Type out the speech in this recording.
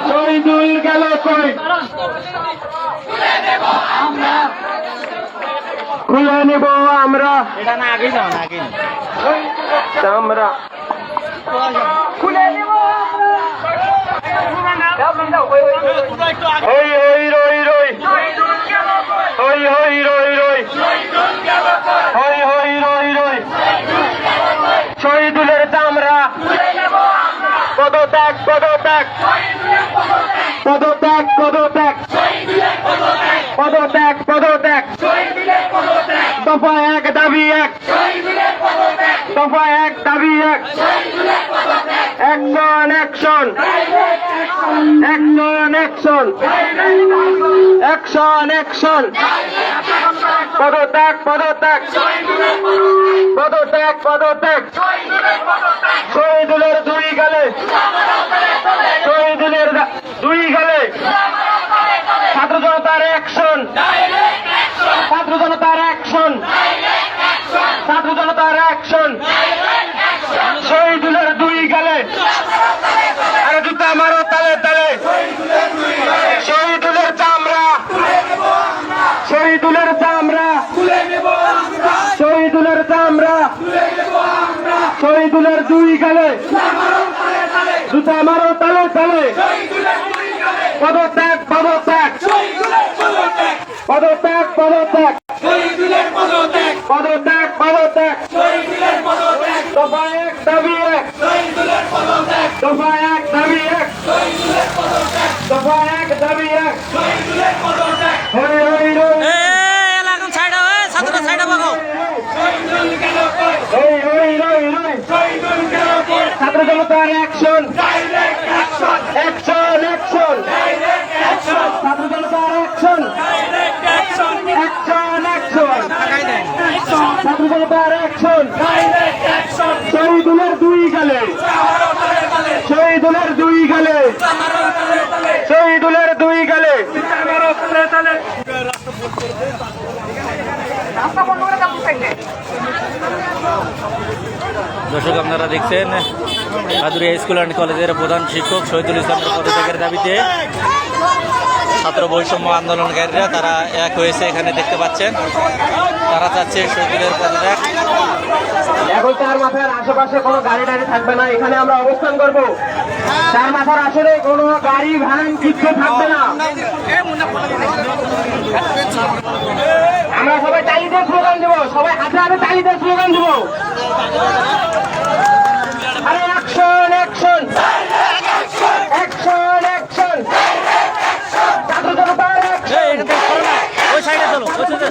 শহীদুল গেল কই? খুলে নেব আমরা। এটা না আগে যাও না আগে আমরা খুলে নেব। হই হই রই রই, হই হই রই রই, হই হই রই রই। শহীদুলের চামড়া পদত্যাগ পদত্যাগ পদত্যাগ পদত্যাগ পদত্যাগ পদত্যাগ। দফা এক দাবি এক, দফা এক দাবি এক। Action action action action action action. পদত্যাগ পদত্যাগ পদত্যাগ পদত্যাগ। শহীদুলের দুই গালে, শহীদুলের দুই গালে। ছাত্র জনতার অ্যাকশন, ছাত্র জনতার অ্যাকশন, ছাত্র জনতার অ্যাকশন। শহীদুলের দুই গালে। আরে জুতা মারো তালে তালে। শহীদুলের চামড়া, শহীদুলের চামড়া, শহীদুলের চামড়া। শহীদুলের দুই গালে। জুতা মারো তালে তালে। পদত্যাগ পদত্যাগ পদত্যাগ পদত্যাগ পদত্যাগ পদত্যাগ। দফা এক দাবি এক, দফা এক দাবি এক, দফা এক দাবি এক। হই হই রই, এলাকান সাইড হবে ছাত্র সাইড হবে হই হই রই রই। ছাত্র জনতার অ্যাকশন, অ্যাকশন অ্যাকশন। ছাত্র জনতার অ্যাকশন, অ্যাকশন অ্যাকশন। ছাত্র জনতার অ্যাকশন। শহীদুলের দুই গালে, শহীদুলের দুই গালে, শহীদুলের দুই গালে। দর্শক আপনারা দেখছেন ভাদুরিয়া স্কুল অ্যান্ড কলেজের প্রধান শিক্ষক শহীদুল ইসলামের পদত্যাগের দাবিতে ছাত্র বৈষম্য আন্দোলনকারীরা তারা এক হয়েছে এখানে দেখতে পাচ্ছেন। তারা চাচ্ছে শহীদুলের পদত্যাগ। এখন চার মাথার আশেপাশে কোনো গাড়ি টাড়ি থাকবে না, এখানে আমরা অবস্থান করব। চার মাথার আসলে কোনো গাড়ি ভ্যান কিছু থাকবে না। আমরা সবাই তালি দিয়ে স্লোগান দেবো, সবাই হাতে হাতে তালি দিয়ে স্লোগান দেবো। আরে অ্যাকশন অ্যাকশন অ্যাকশন অ্যাকশন। ছাত্র জনতার অ্যাকশন। ওই সাইডে চলো, ওই সাইডে।